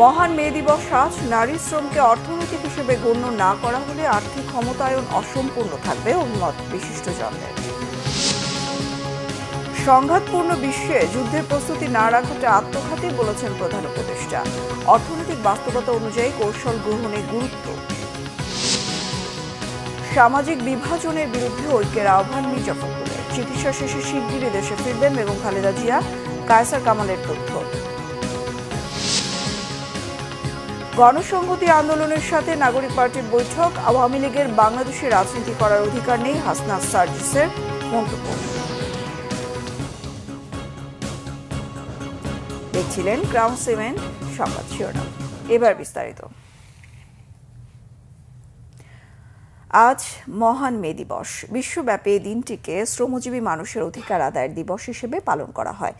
মহান মে দিবস আজ। নারী শ্রমকে অর্থনৈতিক হিসেবে গণ্য না করা হলে আর্থিক ক্ষমতায়ন অসম্পূর্ণ থাকবে, অভিমত বিশিষ্টজনদের। সংঘাতপূর্ণ বিশ্বে যুদ্ধের প্রস্তুতি না রাখাটা আত্মঘাতী বলেছেন প্রধান উপদেষ্টা। অর্থনৈতিক বাস্তবতা অনুযায়ী কৌশল গ্রহণে গুরুত্ব। সামাজিক বিভাজনের বিরুদ্ধে ঐক্যের আহ্বান মির্জা ফখরুলের। চিকিৎসা শেষে শিগগিরই দেশে ফিরবেন বেগম খালেদা জিয়া, কায়সার কামালের তথ্য। গণসংহতি আন্দোলনের সাথে নাগরিক পার্টির বৈঠক। আওয়ামী লীগের বাংলাদেশে রাজনীতি করার অধিকার নেই, হাসনাত সার্জিসের মন্তব্য। দেখছিলেন ক্রাউন সিমেন্ট সংবাদ শিরোনাম। এবার বিস্তারিত। আজ মহান মে দিবস। বিশ্বব্যাপী দিনটিকে শ্রমজীবী মানুষের অধিকার আদায়ের দিবস হিসেবে পালন করা হয়।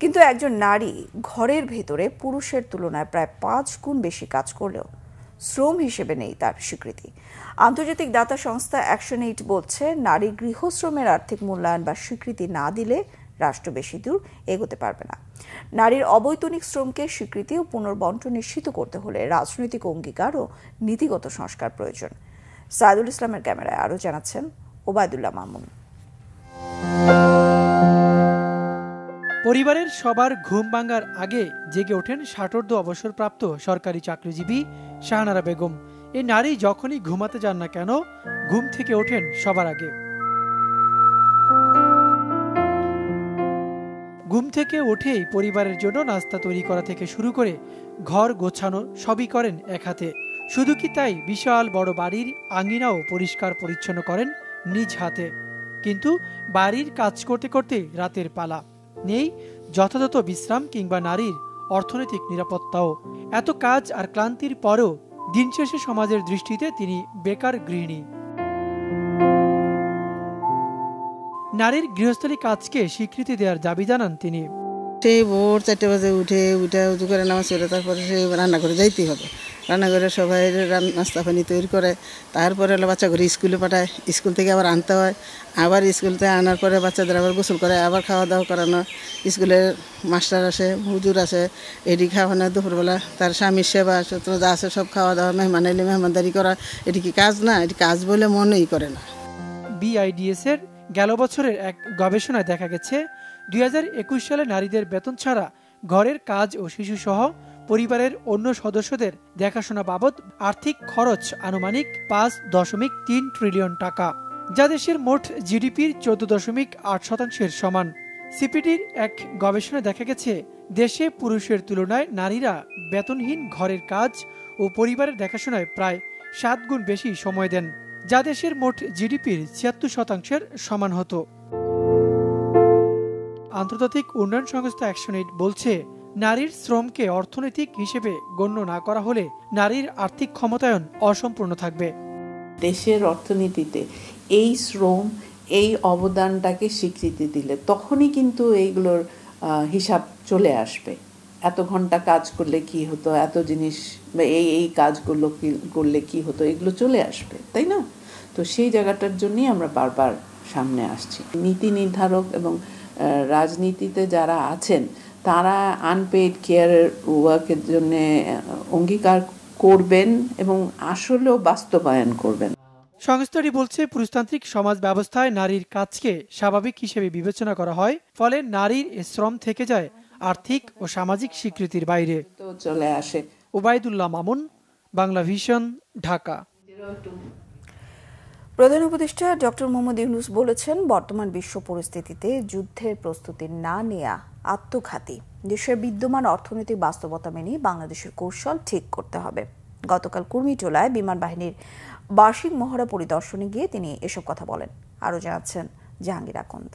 কিন্তু একজন নারী ঘরের ভেতরে পুরুষের তুলনায় প্রায় 5 গুণ বেশি কাজ করলেও শ্রম হিসেবে নেই তার স্বীকৃতি। আন্তর্জাতিক দাতা সংস্থা অ্যাকশন-8 বলছে, নারী গৃহশ্রমের আর্থিক মূল্যায়ন বা স্বীকৃতি না দিলে রাষ্ট্র বেশি দূর এগোতে পারবে না। নারীর অবৈতনিক শ্রমকে স্বীকৃতি ও পুনর্বন্টন নিশ্চিত করতে হলে রাজনৈতিক অঙ্গীকার ও নীতিগত সংস্কার প্রয়োজন। সাইদুল ইসলামের ক্যামেরায় আরও জানাচ্ছেন ওবায়দুল্লাহ মামুন। পরিবারের সবার ঘুম ভাঙার আগে জেগে ওঠেন ষাটোর্ধ্ব অবসরপ্রাপ্ত সরকারি চাকরিজীবী শাহনারা বেগম। এই নারী যখনই ঘুমাতে যান না কেন, ঘুম থেকে ওঠেন সবার আগে। ঘুম থেকে উঠেই পরিবারের জন্য নাস্তা তৈরি করা থেকে শুরু করে ঘর গোছানো সবই করেন এক হাতে। শুধু কি তাই, বিশাল বড় বাড়ির আঙিনাও পরিষ্কার পরিচ্ছন্ন করেন নিজ হাতে। কিন্তু বাড়ির কাজ করতে করতে রাতের পালা, নেই যথাযথ বিশ্রাম কিংবা নারীর অর্থনৈতিক নিরাপত্তাও। এত কাজ আর ক্লান্তির পরও দিন শেষে সমাজের দৃষ্টিতে তিনি বেকার গৃহিণী। নারীর গৃহস্থলী কাজকে স্বীকৃতি দেওয়ার দাবি জানান তিনি। সেই ভোর 4 বাজে উঠে উজু করে নামাজ পড়ে তারপরে সে রান্না করে যাইতেই হবে। রান্না করে সবাই নাস্তা পানি তৈরি করে, তারপরে বাচ্চা করে স্কুলে পাঠায়, স্কুল থেকে আবার আনতে হয়, আবার স্কুল থেকে আনার পরে বাচ্চাদের আবার গোসল করে, আবার খাওয়া দাওয়া করানো, স্কুলের মাস্টার আসে, হুজুর আসে, এটি খাওয়ানো দুপুরবেলা, তার স্বামীর সেবা সূত্র যা আছে সব খাওয়া দাওয়া, মেহমান এলে মেহমানদারি করা, এটি কি কাজ না? এটি কাজ বলে মনেই করে না। BIDS এর গেল বছরের এক গবেষণায় দেখা গেছে, 2021 সালে নারীদের বেতন ছাড়া ঘরের কাজ ও শিশু সহ পরিবারের অন্য সদস্যদের দেখাশোনা বাবদ আর্থিক খরচ আনুমানিক 5.3 ট্রিলিয়ন টাকা, যা দেশের মোট জিডিপির 14.8% সমান। সিপিডির এক গবেষণায় দেখা গেছে, দেশে পুরুষের তুলনায় নারীরা বেতনহীন ঘরের কাজ ও পরিবারের দেখাশোনায় প্রায় 7 গুণ বেশি সময় দেন, যা দেশের মোট জিডিপির 76% সমান হতো। আন্তর্জাতিক উন্নয়ন সংস্থা অ্যাকশন-8 বলছে, নারীর শ্রমকে অর্থনৈতিক হিসেবে গণ্য না করা হলে নারীর আর্থিক ক্ষমতায়ন অসম্পূর্ণ থাকবে। দেশের অর্থনীতিতে এই শ্রম, এই অবদানটাকে স্বীকৃতি দিলে তখনই কিন্তু এইগুলোর হিসাব চলে আসবে। এত ঘন্টা কাজ করলে কি হতো, এত জিনিস এই কাজগুলো করলে কি হতো, এগুলো চলে আসবে, তাই না? তো সেই জায়গাটার জন্যই আমরা বারবার সামনে আসছি। নীতি নির্ধারক এবং রাজনীতিতে যারা আছেন তারা আনপেইড কেয়ার ওয়ার্কের জন্য অঙ্গীকার করবেন এবং আসলেও বাস্তবায়ন করবেন। সংস্থাটি বলছে, পুরুষতান্ত্রিক সমাজ ব্যবস্থায় নারীর কাজকে স্বাভাবিক হিসেবে বিবেচনা করা হয়, ফলে নারীর শ্রম থেকে যায় আর্থিক ও সামাজিক স্বীকৃতির বাইরে চলে আসে। ওবায়দুল্লাহ মামুন, বাংলা ভিশন, ঢাকা। প্রধান উপদেষ্টা ডক্টর মোহাম্মদ ইউনূস বলেছেন, বর্তমান বিশ্ব পরিস্থিতিতে যুদ্ধের প্রস্তুতি না নেওয়া আত্মঘাতী। দেশের বিদ্যমান অর্থনৈতিক বাস্তবতা মেনে বাংলাদেশের কৌশল ঠিক করতে হবে। গতকাল কুর্মিটোলায় বিমান বাহিনীর বার্ষিক মহড়া পরিদর্শনে গিয়ে তিনি এসব কথা বলেন। আরও জানাচ্ছেন জাহাঙ্গীর আকন্দ।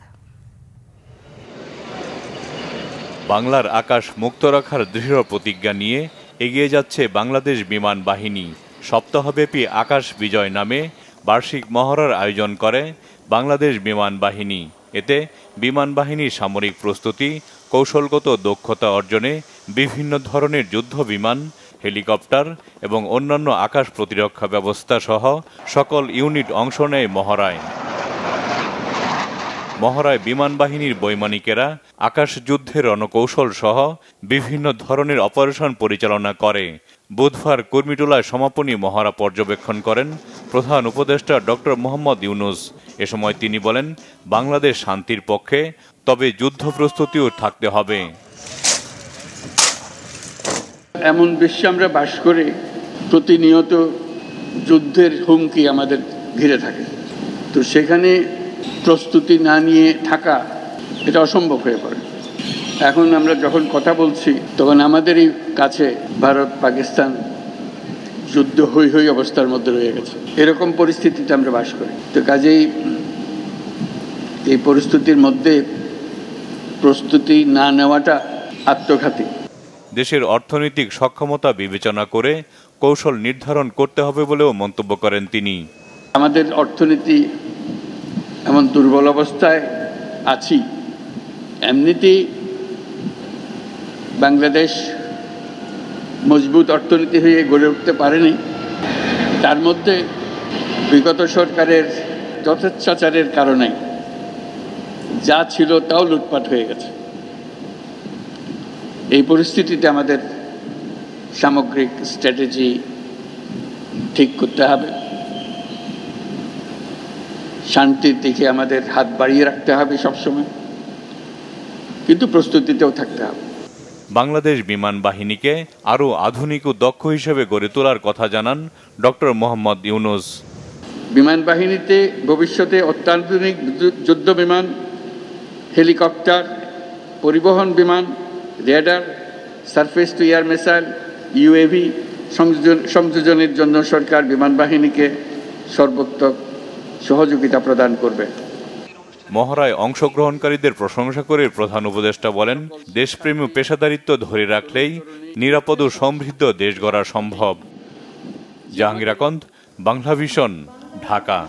বাংলার আকাশ মুক্ত রাখার দৃঢ় প্রতিজ্ঞা নিয়ে এগিয়ে যাচ্ছে বাংলাদেশ বিমান বাহিনী। সপ্তাহব্যাপী আকাশ বিজয় নামে বার্ষিক মহড়ার আয়োজন করে বাংলাদেশ বিমান বাহিনী। এতে বিমান বাহিনীর সামরিক প্রস্তুতি, কৌশলগত দক্ষতা অর্জনে বিভিন্ন ধরনের যুদ্ধ বিমান, হেলিকপ্টার এবং অন্যান্য আকাশ প্রতিরক্ষা ব্যবস্থা সহ সকল ইউনিট অংশ নেয় মহড়ায়। মহড়ায় বিমান বাহিনীর বৈমানিকেরা আকাশ যুদ্ধের রণকৌশল সহ বিভিন্ন ধরনের অপারেশন পরিচালনা করে। বুধবার কুর্মিটোলায় সমাপনী মহড়া পর্যবেক্ষণ করেন প্রধান উপদেষ্টা ডক্টর মোহাম্মদ ইউনূস। এ সময় তিনি বলেন, বাংলাদেশ শান্তির পক্ষে, তবে যুদ্ধ প্রস্তুতিও থাকতে হবে। এমন বিশ্বে আমরা বাস করে প্রতিনিয়ত যুদ্ধের হুমকি আমাদের ঘিরে থাকে, তো সেখানে প্রস্তুতি না নিয়ে থাকা এটা অসম্ভব হয়ে পড়ে। এখন আমরা যখন কথা বলছি তখন আমাদেরই কাছে ভারত পাকিস্তান যুদ্ধ হই হই অবস্থার মধ্যে রয়ে গেছে। এরকম পরিস্থিতিতে আমরা বাস করি। তো কাজেই এই পরিস্থিতির মধ্যে প্রস্তুতি না নেওয়াটা আত্মঘাতী। দেশের অর্থনৈতিক সক্ষমতা বিবেচনা করে কৌশল নির্ধারণ করতে হবে বলেও মন্তব্য করেন তিনি। আমাদের অর্থনীতি এমন দুর্বল অবস্থায় আছি, এমনিতেই বাংলাদেশ মজবুত অর্থনীতি হয়ে গড়ে উঠতে পারেনি। তার মধ্যে বিগত সরকারের যথেচ্ছাচারের কারণে যা ছিল তাও লুটপাট হয়ে গেছে। এই পরিস্থিতিতে আমাদের সামগ্রিক স্ট্র্যাটেজি ঠিক করতে হবে। শান্তির দিকে আমাদের হাত বাড়িয়ে রাখতে হবে সবসময়, কিন্তু প্রস্তুতিতেও থাকতে হবে। বাংলাদেশ বিমান বাহিনীকে আরও আধুনিক ও দক্ষ হিসেবে গড়ে তোলার কথা জানান ডক্টর মোহাম্মদ ইউনূস। বিমান বাহিনীতে ভবিষ্যতে অত্যাধুনিক যুদ্ধ বিমান, হেলিকপ্টার, পরিবহন বিমান, radar, surface to air missile, UAV সংযোজনের জন্য সরকার বিমান বাহিনীকে সর্বোত্তম সহযোগিতা প্রদান করবে। মহড়ায় অংশগ্রহণকারীদের প্রশংসা করে প্রধান উপদেষ্টা বলেন, দেশপ্রেম ও পেশাদারিত্ব ধরে রাখলেই নিরাপদ ও সমৃদ্ধ দেশ গড়া সম্ভব। জাহাঙ্গীর আকন্দ, বাংলা ভিশন, ঢাকা।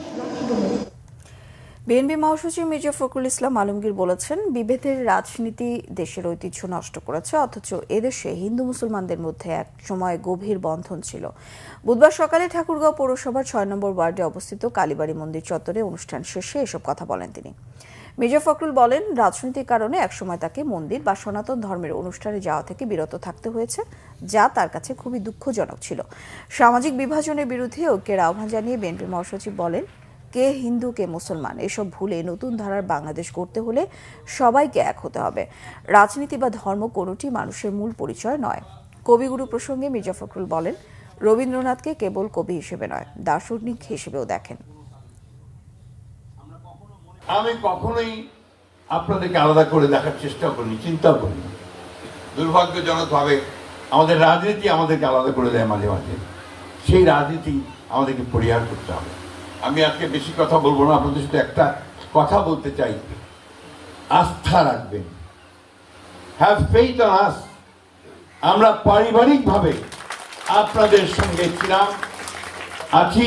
বিএনপি মহাসচিব মির্জা ফখরুল ইসলাম আলমগীর বলেছেন, বিভেদের রাজনীতি দেশের ঐতিহ্য নষ্ট করেছে, অথচ এদেশে হিন্দু মুসলমানদের মধ্যে এক সময় গভীর বন্ধন ছিল। বুধবার সকালে ঠাকুরগাঁও পৌরসভার ৬ নম্বর ওয়ার্ডে অবস্থিত কালীবাড়ি মন্দির চত্বরে অনুষ্ঠান শেষে এসব কথা বলেন তিনি। মির্জা ফখরুল বলেন, রাজনৈতিক কারণে একসময় তাকে মন্দির বা সনাতন ধর্মের অনুষ্ঠানে যাওয়া থেকে বিরত থাকতে হয়েছে, যা তার কাছে খুবই দুঃখজনক ছিল। সামাজিক বিভাজনের বিরুদ্ধে ঐক্যের আহ্বান জানিয়ে বিএনপি মহাসচিব বলেন, কে হিন্দু কে মুসলমান এসব ভুলে নতুন ধারার বাংলাদেশ গড়তে হলে সবাইকে এক হতে হবে। রাজনীতি বা ধর্ম কোনোটি মানুষের মূল পরিচয় নয়। কবিগুরু প্রসঙ্গে মির্জা ফখরুল বলেন, রবীন্দ্রনাথকে কেবল কবি হিসেবে নয়, দার্শনিক হিসেবেও দেখেন। আমি কখনোই আপনাদেরকে আলাদা করে দেখার চেষ্টা করিনি, চিন্তা করিনি। দুর্ভাগ্যজনকভাবে আমাদের রাজনীতি আমাদেরকে আলাদা করে দেয় মাঝে মাঝে। সেই রাজনীতি আমাদেরকে পরিহার করতে হবে। আমি আজকে বেশি কথা বলবো না, আপনাদের সাথে একটা কথা বলতে চাই। আস্থা রাখবেন, হ্যাভ ফেইথ অন আস। আমরা পারিবারিকভাবে আপনাদের সঙ্গে ছিলাম, আছি,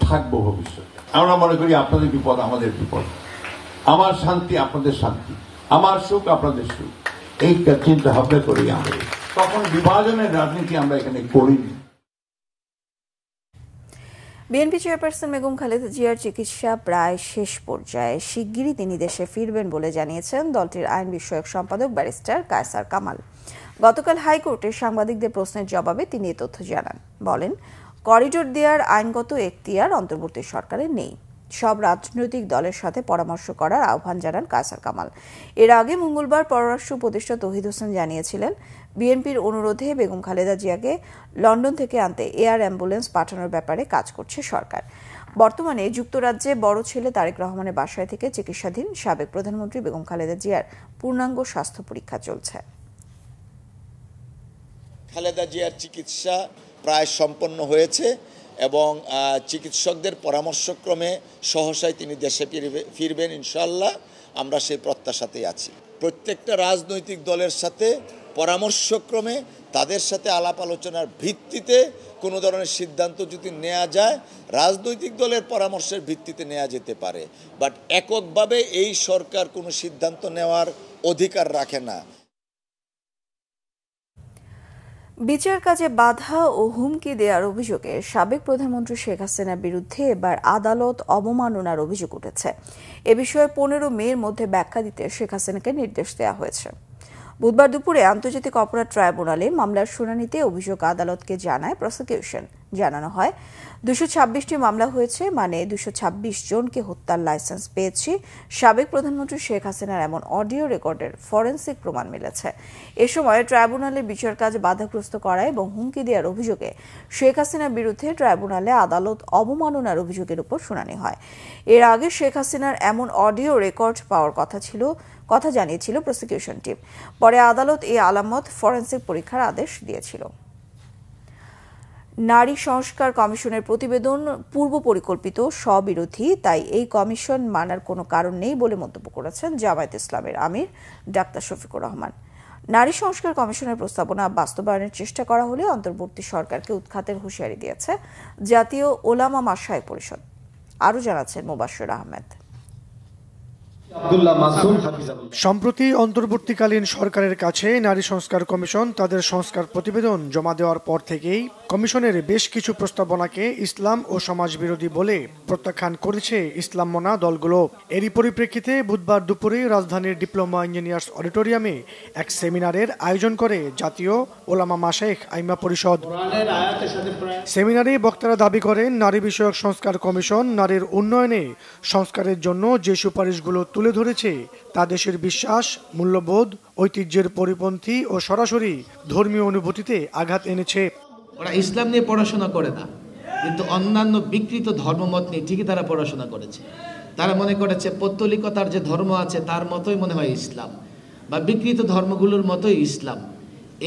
থাকবো ভবিষ্যতে। আমরা মনে করি আপনাদের বিপদ আমাদের বিপদ, আমার শান্তি আপনাদের শান্তি, আমার সুখ আপনাদের সুখ। এইটা চিন্তা ভাবনা করি আমরা। তখন বিভাজনের রাজনীতি আমরা এখানে করিনি। বিএনপি চেয়ারপারসন বেগম খালেদা জিয়ার চিকিৎসা প্রায় শেষ পর্যায়ে। শিগগিরই তিনি দেশে ফিরবেন বলে জানিয়েছেন দলটির আইন বিষয়ক সম্পাদক ব্যারিস্টার কায়সার কামাল। গতকাল হাইকোর্টে সাংবাদিকদের প্রশ্নের জবাবে তিনি এ তথ্য জানান। বলেন, করিডোর দেওয়ার আইনগত এখতিয়ার অন্তর্বর্তী সরকারের নেই। সব রাজনৈতিক দলের সাথে পরামর্শ করার আহ্বান জানান কায়সার কামাল। এর আগে মঙ্গলবার পররাষ্ট্র উপদেষ্টা তৌহিদ হোসেন জানিয়েছিলেন, বিএনপির অনুরোধে বেগম খালেদা জিয়াকে লন্ডন থেকে আনতে এয়ার অ্যাম্বুলেন্স পাঠানোর ব্যাপারে কাজ করছে সরকার। বর্তমানে যুক্তরাজ্যে বড় ছেলে তারেক রহমানের বাসায় থেকে চিকিৎসাধীন সাবেক প্রধানমন্ত্রী বেগম খালেদা জিয়ার পূর্ণাঙ্গ স্বাস্থ্য পরীক্ষা চলছে। খালেদা জিয়ার চিকিৎসা প্রায় সম্পন্ন হয়েছে এবং চিকিৎসকদের পরামর্শক্রমে সহসায় তিনি দেশে ফিরবেন ইনশাআল্লাহ। আমরা সেই প্রত্যাশাতেই আছি। প্রত্যেকটা রাজনৈতিক দলের সাথে পরামর্শক্রমে তাদের সাথে আলাপ আলোচনার ভিত্তিতে কোনো ধরনের সিদ্ধান্ত যদি নেওয়া যায়, রাজনৈতিক দলের পরামর্শের ভিত্তিতে নেওয়া যেতে পারে, বাট এককভাবে এই সরকার কোনো সিদ্ধান্ত নেওয়ার অধিকার রাখে না। বিচার কাজে বাধা ও হুমকি দেওয়ার অভিযোগে সাবেক প্রধানমন্ত্রী শেখ হাসিনার বিরুদ্ধে এবার আদালত অবমাননার অভিযোগ উঠেছে। এ বিষয়ে 15 মের মধ্যে ব্যাখ্যা দিতে শেখ হাসিনাকে নির্দেশ দেওয়া হয়েছে। বুধবার দুপুরে আন্তর্জাতিক অপরাধ ট্রাইব্যুনালে মামলার শুনানিতে অভিযোগ আদালতকে জানায় প্রসিকিউশন। জানানো হয় 226টি মামলা হয়েছে, মানে 226 জনকে হত্যার লাইসেন্স পেয়েছি। সাবেক প্রধানমন্ত্রী শেখ হাসিনার এমন অডিও রেকর্ডের ফরেনসিক প্রমাণ মিলেছে। এ সময় ট্রাইব্যুনালে বিচার কাজ বাধাগ্রস্ত করা এবং হুমকি দেওয়ার অভিযোগে শেখ হাসিনার বিরুদ্ধে ট্রাইব্যুনালে আদালত অবমাননার অভিযোগের উপর শুনানি হয়। এর আগে শেখ হাসিনার এমন অডিও রেকর্ড পাওয়ার কথা জানিয়েছিল প্রসিকিউশন টিম। পরে আদালত এই আলামত ফরেনসিক পরীক্ষার আদেশ দিয়েছিল। নারী সংস্কার কমিশনের প্রতিবেদন পূর্ব পরিকল্পিত, স্ববিরোধী, তাই এই কমিশন মানার কোনো কারণ নেই বলে মন্তব্য করেছেন জামায়াতে ইসলামের আমির ডাক্তার শফিকুর রহমান। নারী সংস্কার কমিশনের প্রস্তাবনা বাস্তবায়নের চেষ্টা করা হলে অন্তর্বর্তী সরকারকে উৎখাতের হুঁশিয়ারি দিয়েছে জাতীয় ওলামা মাশায়েখ পরিষদ। আরও জানাচ্ছেন মুবাশশির আহমেদ। সম্প্রতি অন্তর্বর্তীকালীন সরকারের কাছে নারী সংস্কার কমিশন তাদের সংস্কার প্রতিবেদন জমা দেওয়ার পর থেকেই কমিশনের বেশ কিছু প্রস্তাবনাকে ইসলাম ও সমাজ বিরোধী বলে প্রত্যাখ্যান করেছে ইসলাম মনা দলগুলো। এরই পরিপ্রেক্ষিতে বুধবার দুপুরে রাজধানীর ডিপ্লোমা ইঞ্জিনিয়ার্স অডিটোরিয়ামে এক সেমিনারের আয়োজন করে জাতীয় ওলামা মাশায়েখ আইমা পরিষদ। সেমিনারে বক্তারা দাবি করেন, নারী বিষয়ক সংস্কার কমিশন নারীর উন্নয়নে সংস্কারের জন্য যে সুপারিশগুলো তুলে ধরেছে তা দেশের বিশ্বাস, মূল্যবোধ, ঐতিহ্যের পরিপন্থী ও সরাসরি ধর্মীয় অনুভূতিতে আঘাত এনেছে। ওরা ইসলাম নিয়ে পড়াশোনা করে না, কিন্তু অন্যান্য বিকৃত ধর্মমত নিয়ে ঠিকই তারা পড়াশোনা করেছে। তারা মনে করেছে পৌত্তলিকতার যে ধর্ম আছে তার মতোই মনে হয় ইসলাম, বা বিকৃত ধর্মগুলোর মতোই ইসলাম।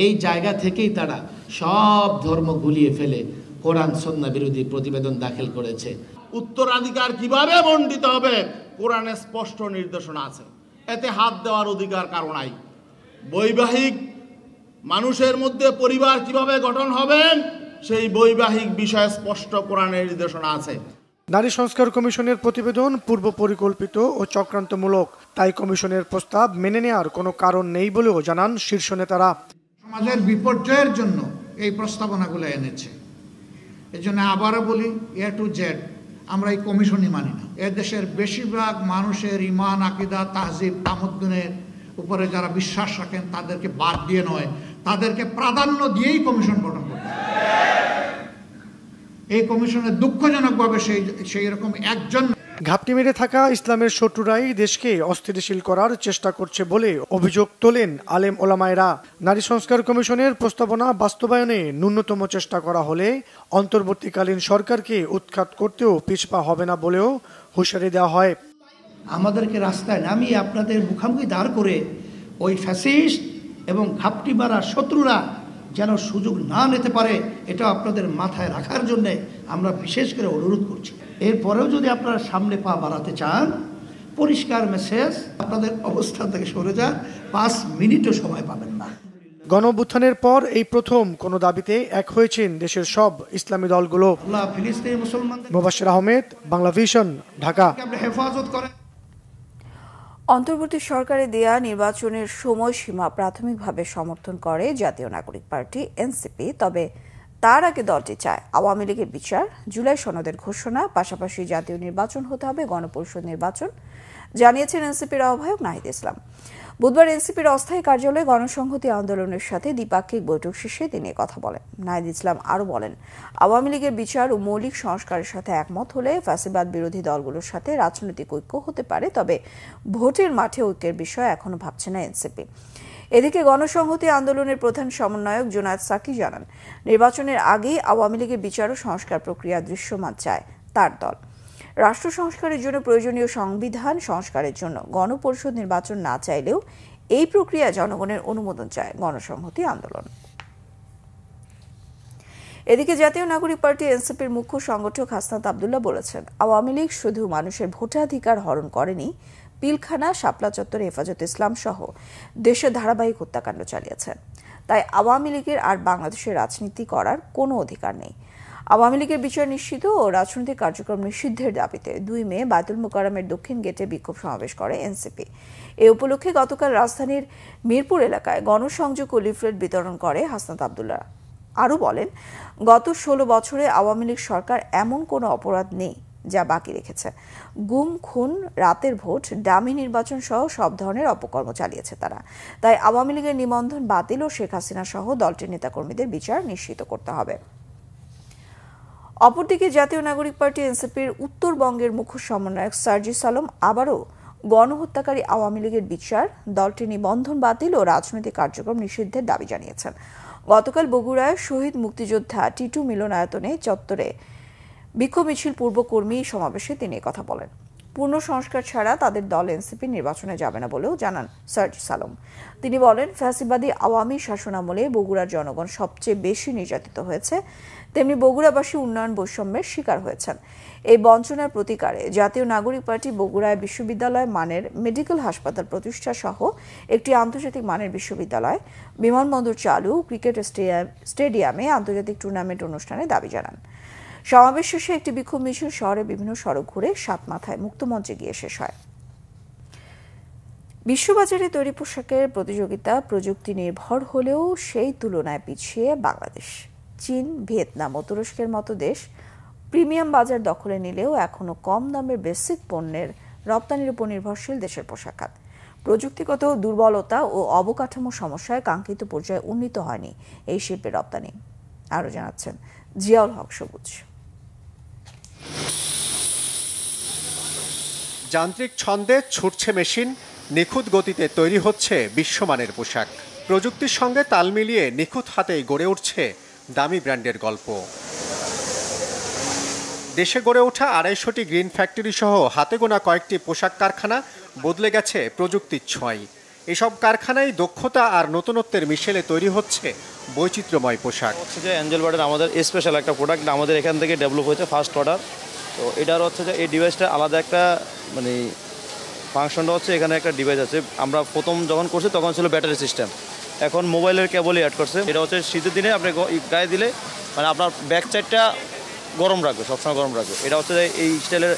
এই জায়গা থেকেই তারা সব ধর্ম গুলিয়ে ফেলে কোরআন সুন্নাহ বিরোধী প্রতিবেদন দাখিল করেছে। উত্তরাধিকার কিভাবে বণ্টিত হবে কোরআনে স্পষ্ট নির্দেশনা আছে, এতে হাত দেওয়ার অধিকার কারো নাই। বৈবাহিক মানুষের মধ্যে পরিবার কিভাবে গঠন হবেন সেই বৈবাহিক বিষয়ে স্পষ্ট কোরআনের নির্দেশনা আছে। নারী সংস্কার কমিশনের প্রতিবেদন পূর্ব পরিকল্পিত ও চক্রান্তমূলক, তাই কমিশনের প্রস্তাব মেনে নেওয়ার কোনো কারণ নেই বলেও জানান শীর্ষ নেতারা। সমাজের বিপর্যয়ের জন্য এই প্রস্তাবনাগুলো এনেছে। এজন্য আবারও বলি, এ টু জেড আমরা এই কমিশনই মানি না। এ দেশের বেশিরভাগ মানুষের ইমান, আকিদা, তাহজিব, তামদ্দুনের উপরে যারা বিশ্বাস রাখেন তাদেরকে বাদ দিয়ে নয়, তাদেরকে প্রাধান্য দিয়েই কমিশন গঠন করতে হবে। এই কমিশনের দুঃখজনকভাবে সেই রকম একজন ঘাপটি মেরে থাকা ইসলামের শত্রুরাই দেশকে অস্থিতিশীল করার চেষ্টা করছে বলে অভিযোগ তোলেন আলেম ওলামায়েরা। নারী সংস্কার কমিশনের প্রস্তাবনা বাস্তবায়নে ন্যূনতম চেষ্টা করা হলে অন্তর্বর্তীকালীন সরকারকে উৎখাত করতেও পিছপা হবে না বলেও হুঁশিয়ারি দেওয়া হয়। আমাদেরকে রাস্তায় নামিয়ে আপনাদের মুখোমুখি দাঁড় করে ওই ফ্যাসিস্ট এবং ঘাপটি মারা শত্রুরা যেন সুযোগ না নিতে পারে, এটা আপনাদের মাথায় রাখার জন্য আমরা বিশেষ করে অনুরোধ করছি। এরপরেও যদি আপনারা সামনে পা বাড়াতে চান, পরিষ্কার মেসেজ, আপনাদের অবস্থান থেকে সরে যান, 5 মিনিটও সময় পাবেন না। গণঅভ্যুত্থানের পর এই প্রথম কোনো দাবিতে এক হয়েছেন দেশের সব ইসলামী দলগুলো। ফিলিস্তিনি মুসলমানদের। মুবাশশির আহমেদ, বাংলা ভিশন, ঢাকা। হেফাজত করেন। অন্তর্বর্তী সরকারে দেয়া নির্বাচনের সময়সীমা প্রাথমিকভাবে সমর্থন করে জাতীয় নাগরিক পার্টি এনসিপি। তবে তার আগে দলটি চায় আওয়ামী লীগের বিচার, জুলাই সনদের ঘোষণা, পাশাপাশি জাতীয় নির্বাচন হতে হবে, গণপরিষদ নির্বাচন, জানিয়েছেন এনসিপির আহ্বায়ক নাহিদ ইসলাম। বুধবার এনসিপির অস্থায়ী কার্যালয়ে গণসংহতি আন্দোলনের সাথে দ্বিপাক্ষিক বৈঠক শেষে তিনি কথা বলেন। নাহিদ ইসলাম আরও বলেন, আওয়ামী লীগের বিচার ও মৌলিক সংস্কারের সাথে একমত হলে ফ্যাসিবাদ বিরোধী দলগুলোর সাথে রাজনৈতিক ঐক্য হতে পারে, তবে ভোটের মাঠে ঐক্যের বিষয়ে এখনো ভাবছে না এনসিপি। এদিকে গণসংহতি আন্দোলনের প্রধান সমন্বয়ক জুনায়েদ সাকি জানান, নির্বাচনের আগেই আওয়ামী লীগের বিচার ও সংস্কার প্রক্রিয়া দৃশ্যমান চায় তার দল। রাষ্ট্র সংস্কারের জন্য প্রয়োজনীয় সংবিধান সংস্কারের জন্য গণপরিষদ নির্বাচন না চাইলেও এই প্রক্রিয়া জনগণের অনুমোদন চায় গণসংহতি আন্দোলন। এদিকে জাতীয় নাগরিক পার্টি এনসিপির মুখ্য সংগঠক হাসনাত আব্দুল্লাহ বলেছেন, আওয়ামী লীগ শুধু মানুষের ভোটাধিকার হরণ করেনি, পিলখানা, শাপলা চত্বরে হেফাজতে ইসলাম সহ দেশে ধারাবাহিক হত্যাকাণ্ড চালিয়েছে। তাই আওয়ামী লীগের আর বাংলাদেশের রাজনীতি করার কোনো অধিকার নেই। আওয়ামী লীগের বিচার নিশ্চিত ও রাজনৈতিক কার্যক্রম নিষিদ্ধের দাবিতে 2 মে বায়তুল মোকাররমের দক্ষিণ গেটে বিক্ষোভ সমাবেশ করে এনসিপি। এ উপলক্ষে গতকাল রাজধানীর মিরপুর এলাকায় গণসংযোগ ও লিফলেট বিতরণ করে হাসনাত আব্দুল্লাহ। আরও বলেন, গত 16 বছরে আওয়ামী লীগ সরকার এমন কোনো অপরাধ নেই যা বাকি রেখেছে। গুম, খুন, রাতের ভোট, ডামি নির্বাচন সহ সব ধরনের অপকর্ম চালিয়েছে তারা। তাই আওয়ামী লীগের নিবন্ধন বাতিল ও শেখ হাসিনা সহ দলটির নেতাকর্মীদের বিচার নিশ্চিত করতে হবে। অপরদিকে জাতীয় নাগরিক পার্টি এনসিপির উত্তরবঙ্গের মুখ্য সমন্বয়ক সার্জিস আলম আবারও গণহত্যাকারী আওয়ামী লীগের বিচার, দলটির নিবন্ধন বাতিল ও রাজনৈতিক কার্যক্রম নিষিদ্ধের দাবি জানিয়েছেন। গতকাল বগুড়ায় শহীদ মুক্তিযোদ্ধা টিটু মিলনায়তনে চত্বরে বিক্ষোভ মিছিল পূর্ব কর্মী সমাবেশে তিনি কথা বলেন। পূর্ণ সংস্কার ছাড়া তাদের দল এনসিপি নির্বাচনে যাবে না বলেও জানান সার্জিস আলম। তিনি বলেন, ফ্যাসিবাদী আওয়ামী শাসনামলে বগুড়ার জনগণ সবচেয়ে বেশি নির্যাতিত হয়েছে, তেমনি বগুড়াবাসী উন্নয়ন বৈষম্যের শিকার হয়েছেন। এই বঞ্চনার প্রতিকারে জাতীয় নাগরিক পার্টি বগুড়ায় বিশ্ববিদ্যালয় মানের মেডিকেল হাসপাতাল প্রতিষ্ঠা সহ একটি আন্তর্জাতিক মানের বিশ্ববিদ্যালয়, বিমানবন্দর চালু, ক্রিকেট স্টেডিয়ামে আন্তর্জাতিক টুর্নামেন্ট অনুষ্ঠানে দাবি জানান। সমাবেশ শেষে একটি বিক্ষোভ মিছিল শহরের বিভিন্ন সড়ক ঘুরে সাতমাথায় মুক্তমঞ্চে গিয়ে শেষ হয়। বিশ্ববাজারে তৈরি পোশাকের প্রতিযোগিতা প্রযুক্তি নির্ভর হলেও সেই তুলনায় পিছিয়ে বাংলাদেশ। চীন, ভিয়েতনাম ও তুরস্কের মতো দেশ প্রিমিয়াম বাজার দখলে নিলেও এখনো কম দামের বেসিক পণ্যের রপ্তানির উপর নির্ভরশীল দেশের পোশাক খাত। প্রযুক্তিগত দুর্বলতা ও অবকাঠামো সমস্যায় কাঙ্ক্ষিত পর্যায়ে উন্নীত হয়নি এই শিল্পের রপ্তানি। আরও জানাচ্ছেন জিয়াউল হক সবুজ। যান্ত্রিক ছন্দে ছুটছে মেশিন, নিখুঁত গতিতে তৈরি হচ্ছে বিশ্বমানের পোশাক। প্রযুক্তির সঙ্গে তাল মিলিয়ে নিখুঁত হাতেই গড়ে উঠছে দামি ব্র্যান্ডের গল্প। দেশে গড়ে ওঠা 250টি গ্রিন ফ্যাক্টরি সহ হাতে গোনা কয়েকটি পোশাক কারখানা বদলে গেছে প্রযুক্তির ছোঁয়ায়। এসব কারখানায় দক্ষতা আর নতুনত্বের মিশেলে তৈরি হচ্ছে বৈচিত্র্যময় পোশাক। হচ্ছে যে অ্যাঞ্জেল বার্ডের আমাদের স্পেশাল একটা প্রোডাক্ট আমাদের এখান থেকে ডেভেলপ হয়েছে ফার্স্ট অর্ডার। তো এটার হচ্ছে যে এই ডিভাইসটা আলাদা একটা মানে ফাংশনটা হচ্ছে এখানে একটা ডিভাইস আছে। আমরা প্রথম যখন করছি তখন ছিল ব্যাটারি সিস্টেম, এখন মোবাইলের কেবলই অ্যাড করছে। এটা হচ্ছে শীতের দিনে আপনি গায়ে দিলে মানে আপনার ব্যাক সাইডটা গরম রাখবে, সবসময় গরম রাখবে। এটা হচ্ছে এই স্টাইলের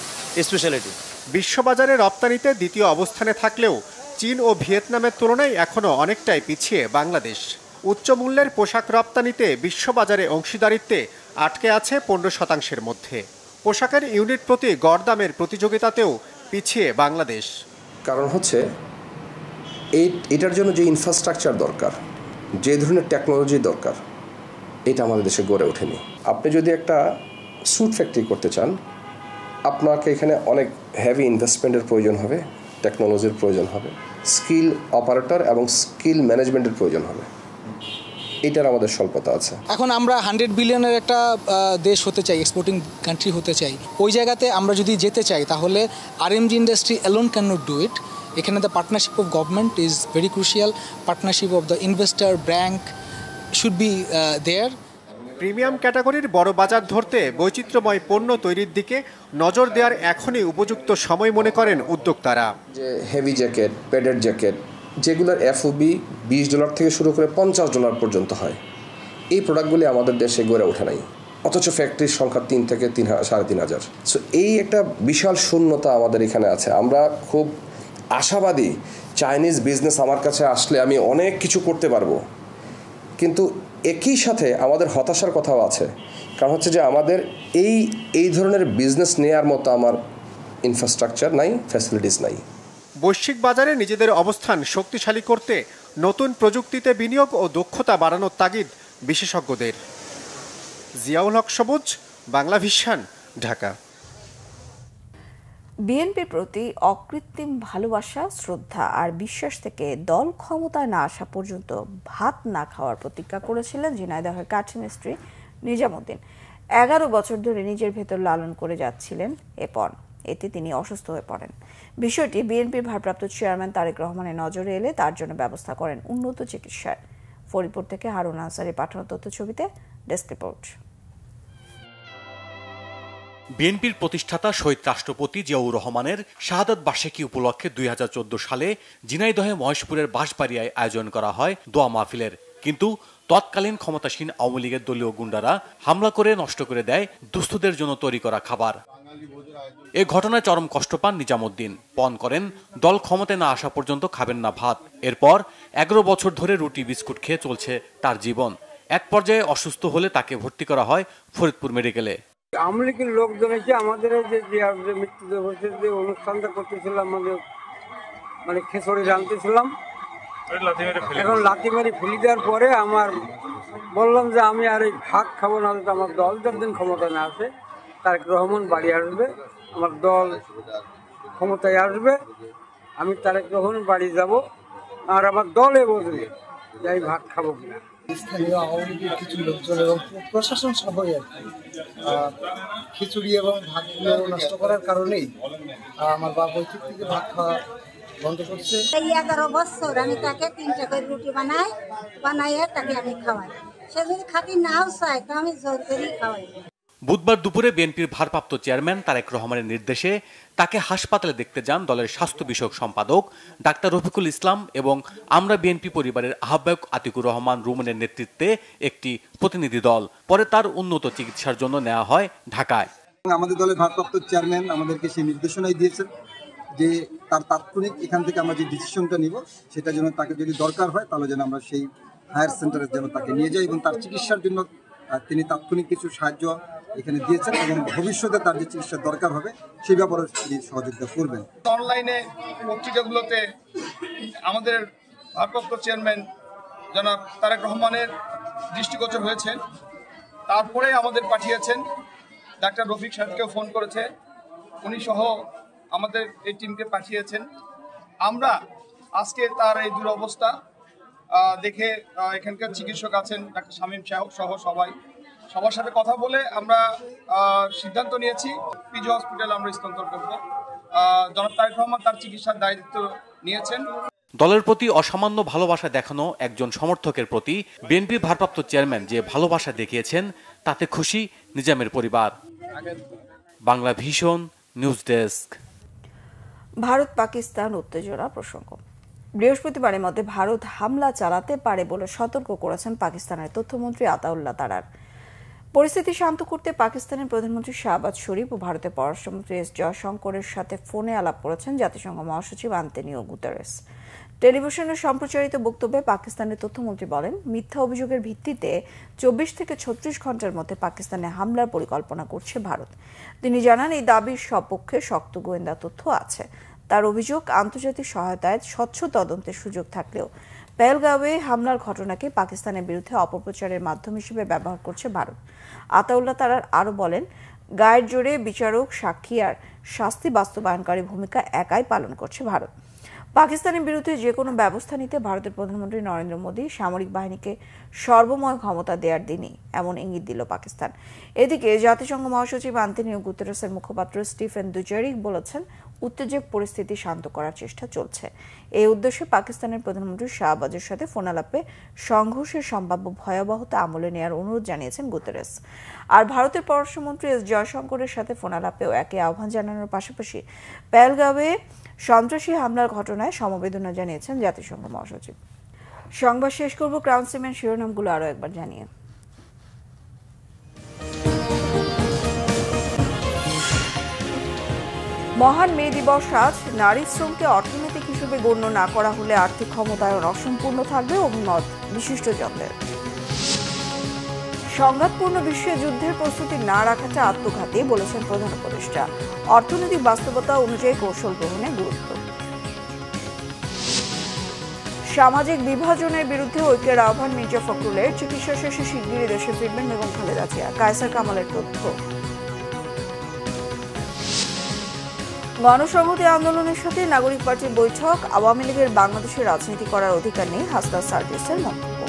স্পেশালিটি। বিশ্ববাজারে রপ্তানিতে দ্বিতীয় অবস্থানে থাকলেও চীন ও ভিয়েতনামের তুলনায় এখনও অনেকটাই পিছিয়ে বাংলাদেশ। উচ্চ মূল্যের পোশাক রপ্তানিতে বিশ্ববাজারে অংশীদারিত্বে আটকে আছে 15%-এর মধ্যে। পোশাকের ইউনিট প্রতি গড় দামের প্রতিযোগিতাতেও পিছিয়ে বাংলাদেশ। কারণ হচ্ছে এটার জন্য যে ইনফ্রাস্ট্রাকচার দরকার, যে ধরনের টেকনোলজি দরকার, এটা আমাদের দেশে গড়ে ওঠেনি। আপনি যদি একটা স্যুট ফ্যাক্টরি করতে চান, আপনাকে এখানে অনেক হেভি ইনভেস্টমেন্টের প্রয়োজন হবে, টেকনোলজির প্রয়োজন হবে, স্কিল অপারেটর এবং স্কিল ম্যানেজমেন্টের প্রয়োজন হবে। এটার আমাদের স্বল্পতা আছে। এখন আমরা 100 বিলিয়নের একটা দেশ হতে চাই, এক্সপোর্টিং কান্ট্রি হতে চাই। ওই জায়গাতে আমরা যদি যেতে চাই তাহলে RMG industry alone can not do it. এখানে the partnership of government is very crucial. Partnership of the investor, bank should be there. Premium ক্যাটাগরির বড় বাজার ধরতে বৈচিত্র্যময় পণ্য তৈরির দিকে নজর দেওয়ার এখনই উপযুক্ত সময় মনে করেন উদ্যোক্তারা। যে হেভি জ্যাকেট, প্যাডেড জ্যাকেট, যেগুলোর এফওবি $20 থেকে শুরু করে $50 পর্যন্ত হয়, এই প্রোডাক্টগুলি আমাদের দেশে গড়ে ওঠে নাই, অথচ ফ্যাক্টরির সংখ্যা 3 থেকে 3,500। সো এই একটা বিশাল শূন্যতা আমাদের এখানে আছে। আমরা খুব আশাবাদী চাইনিজ বিজনেস আমার কাছে আসলে আমি অনেক কিছু করতে পারবো, কিন্তু একই সাথে আমাদের হতাশার কথাও আছে। কারণ হচ্ছে যে আমাদের এই ধরনের বিজনেস নেওয়ার মতো আমার ইনফ্রাস্ট্রাকচার নাই, ফ্যাসিলিটিস নাই। বৈশ্বিক বাজারে নিজেদের অবস্থান শক্তিশালী করতে নতুন প্রযুক্তিতে বিনিয়োগ ও দক্ষতা বাড়ানোর তাগিদ বিশেষজ্ঞদের। জিয়াউল হক সবুজ, বাংলা ভিশন, ঢাকা। বিএনপির প্রতি অকৃত্রিম ভালোবাসা, শ্রদ্ধা আর বিশ্বাস থেকে দল ক্ষমতায় না আসা পর্যন্ত ভাত না খাওয়ার প্রতিজ্ঞা করেছিলেন ঝিনাইদহের কাঠি মিস্ত্রি নিজামুদ্দিন। 11 বছর ধরে নিজের ভেতর লালন করে যাচ্ছিলেন এ পণ। এতে তিনি অসুস্থ হয়ে পড়েন। বিষয়টি বিএনপির ভারপ্রাপ্ত চেয়ারম্যান তারেক রহমানের নজরে এলে তার জন্য ব্যবস্থা করেন উন্নত চিকিৎসার। ফরিদপুর থেকে হারুন আনসারী পাঠানো তথ্য ছবিতে ডেস্ক রিপোর্ট। বিএনপির প্রতিষ্ঠাতা শহীদ রাষ্ট্রপতি জিয়াউর রহমানের শাহাদাত বার্ষিকী উপলক্ষে 2014 সালে ঝিনাইদহে মহেশপুরের বাঁশবাড়িয়ায় আয়োজন করা হয় দোয়া মাহফিলের। কিন্তু তৎকালীন ক্ষমতাসীন আওয়ামী লীগের দলীয় গুন্ডারা হামলা করে নষ্ট করে দেয় দুস্থদের জন্য তৈরি করা খাবার। এ ঘটনায় চরম কষ্ট পান নিজামুদ্দিন। পণ করেন দল ক্ষমতায় না আসা পর্যন্ত খাবেন না ভাত। এরপর 11 বছর ধরে রুটি বিস্কুট খেয়ে চলছে তার জীবন। এক পর্যায়ে অসুস্থ হলে তাকে ভর্তি করা হয় ফরিদপুর মেডিকেলে। আওয়ামী লীগের লোকজন এসে আমাদের যে মৃত্যুদিবসের যে অনুষ্ঠানটা করতেছিলাম, মানে খেসড়ি জানতেছিলাম, এখন লাথি মেরে ফেলে দেওয়ার পরে আমার বললাম যে আমি আর এই ভাগ খাবো না, আমার দল যতদিন ক্ষমতা না আসে, তারেক রহমান বাড়ি আসবে, আমার দল ক্ষমতায় আসবে, আমি তারেক রহমান বাড়ি যাব, আর আমার দলে বসবে যে আমি ভাগ খাবো কিনা। স্থানীয় আওয়ামী লীগের কিছু লোকজন এবং প্রশাসন সবাই আর কি খিচুড়ি এবং ভাতগুলো নষ্ট করার কারণেই আমার বাবা বৈঠক থেকে ভাত খাওয়া বন্ধ করছে। 11 বছর আমি তাকে 3টা করে রুটি বানাইয়ে তাকে আমি খাওয়াই, সে যদি খাতি নাও চায় তো আমি জোর করেই খাওয়াই। বুধবার দুপুরে বিএনপির ভারপ্রাপ্ত চেয়ারম্যান তারেক রহমানের নির্দেশে তাকে হাসপাতালে দেখতে যান দলের স্বাস্থ্য বিষয়ক সম্পাদক ডাক্তার রফিকুল ইসলাম এবং আমরা বিএনপি পরিবারের আহ্বায়ক আতিকুর রহমান রুমনের নেতৃত্বে একটি প্রতিনিধি দল। পরে তার উন্নত চিকিৎসার জন্য নেওয়া হয় ঢাকায়। আমাদের দলের ভারপ্রাপ্ত চেয়ারম্যান আমাদেরকে সেই নির্দেশনাই দিয়েছেন যে তার তাৎক্ষণিক এখান থেকে আমরা যে ডিসিশনটা নিব সেটা যেন তাকে যদি দরকার হয় তাহলে যেন আমরা সেই হায়ার সেন্টারে যেন তাকে নিয়ে যাই এবং তার চিকিৎসার জন্য তিনি তাৎক্ষণিক কিছু সাহায্য এখানে দিয়েছেন এবং ভবিষ্যতে তার যে চিকিৎসার দরকার হবে সেই ব্যাপারে তিনি সহযোগিতা করবেন। অনলাইনে পত্রিকাগুলোতে আমাদের ভারপ্রাপ্ত চেয়ারম্যান জনাব তারেক রহমানের দৃষ্টিগোচর হয়েছেন, তারপরে আমাদের পাঠিয়েছেন, ডাক্তার রফিক সাহেবকেও ফোন করেছে, উনি সহ আমাদের এই টিমকে পাঠিয়েছেন। আমরা আজকে তার এই দুরবস্থা দেখে এখানকার চিকিৎসক আছেন ডাক্তার শামীম সহ সবার সাথে কথা বলে আমরা সিদ্ধান্ত নিয়েছি পিজি হসপিটালে আমরা স্থানান্তর করব। জনাব তারেক রহমান তার চিকিৎসার দায়িত্ব নিয়েছেন। দলের প্রতি অসামান্য ভালোবাসা দেখানো একজন সমর্থকের প্রতি বিএনপির ভারপ্রাপ্ত চেয়ারম্যান যে ভালোবাসা দেখিয়েছেন তাতে খুশি নিজামের পরিবার। Bangla vision news desk. Bharat Pakistan উত্তেজনা প্রসঙ্গ। বৃহস্পতিবারের মধ্যে ভারত হামলা চালাতে পারে বলে সতর্ক করেছেন পাকিস্তানের তথ্যমন্ত্রী আতাউল্লাহ তারার। পরিস্থিতি শান্ত করতে পাকিস্তানের প্রধানমন্ত্রী শাহবাজ শরীফ ও ভারতের পররাষ্ট্রমন্ত্রী এস জয়শঙ্করের সাথে ফোনে আলাপ করেছেন জাতিসংঘ মহাসচিব আন্তোনিও গুতেরেস। টেলিভিশনে সম্প্রচারিত বক্তব্যে পাকিস্তানের তথ্যমন্ত্রী বলেন, মিথ্যা অভিযোগের ভিত্তিতে 24 থেকে 36 ঘন্টার মধ্যে পাকিস্তানে হামলার পরিকল্পনা করছে ভারত। তিনি জানান, এই দাবির সপক্ষে শক্ত গোয়েন্দা তথ্য আছে। তার অভিযোগ, আন্তর্জাতিক সহায়তায় স্বচ্ছ তদন্তের সুযোগ থাকলেও পেহেলগাঁওয়ে হামলার ঘটনাকে পাকিস্তানের বিরুদ্ধে অপপ্রচারের মাধ্যম হিসেবে ব্যবহার করছে ভারত। আতাউল্লাহ তারার আরও বলেন, গায়ের জোরে বিচারক, সাক্ষী আর শাস্তি বাস্তবায়নকারী ভূমিকা একাই পালন করছে ভারত। পাকিস্তানের বিরুদ্ধে যে কোনো ব্যবস্থা নিতে ভারতের প্রধানমন্ত্রী নরেন্দ্র মোদী সামরিক বাহিনীকে সর্বময় ক্ষমতা দেওয়ার দিনই এমন ইঙ্গিত দিল পাকিস্তান। এদিকে জাতিসংঘ মহাসচিব আন্তোনিও গুতেরেসের মুখপাত্র স্টিফেন দুজারিক বলেছেন, উত্তেজক পরিস্থিতি শান্ত করার চেষ্টা চলছে। এই উদ্দেশ্যে পাকিস্তানের প্রধানমন্ত্রী শাহবাজের সাথে ফোনালাপে সংঘর্ষের সম্ভাব্য ভয়াবহতা আমলে নেওয়ার অনুরোধ জানিয়েছেন গুতেরেস। আর ভারতের পররাষ্ট্রমন্ত্রী এস জয়শঙ্করের সাথে ফোনালাপেও একই আহ্বান জানানোর পাশাপাশি পেহেলগাঁওয়ে সন্ত্রাসী হামলার ঘটনায় সমবেদনা জানিয়েছেন জাতিসংঘ মহাসচিব। সংবাদ শেষ করব ক্রাউন সিমেন্ট শিরোনামগুলো আরও একবার জানিয়ে। মহান মে দিবস আজ। নারী শ্রমকে অর্থনৈতিক হিসেবে গণ্য না করা হলে আর্থিক ক্ষমতায়ন অসম্পূর্ণ থাকবে, অভিমত বিশিষ্টজনদের। সংঘাতপূর্ণ বিশ্বে যুদ্ধের প্রস্তুতি না রাখাটা আত্মঘাতী বলেছেন প্রধান উপদেষ্টা। অর্থনৈতিক বাস্তবতা অনুযায়ী কৌশল গ্রহণে গুরুত্ব। সামাজিক বিভাজনের বিরুদ্ধে ঐক্যের আহ্বান মির্জা ফখরুলের। চিকিৎসা শেষে শিগগিরই দেশে ফিরবেন বেগম খালেদা জিয়া। কায়সার কামালের তথ্য। গণসংহতি আন্দোলনের সাথে নাগরিক পার্টির বৈঠক। আওয়ামী লীগের বাংলাদেশে রাজনীতি করার অধিকার নেই, হাসনাত সার্জিসের মন্তব্য।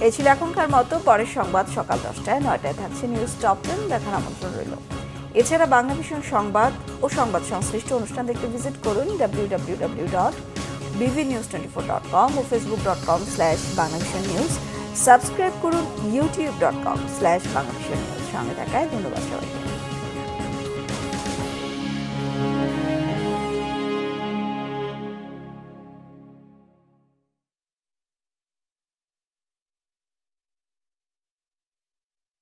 এই ছিল এখনকার মতো। পরের সংবাদ সকাল 10টায়, 9টায় থাকছে নিউজ টপ 10। দেখার আমন্ত্রণ রইল। এছাড়া বাংলা ভিশন সংবাদ ও সংবাদ সংশ্লিষ্ট অনুষ্ঠান দেখতে ভিজিট করুন www.bvnews24.com ও facebook.com/banglavishnnews। সাবস্ক্রাইব করুন youtube.com/banglavishnnews। সঙ্গে থাকায় ধন্যবাদ সবাইকে।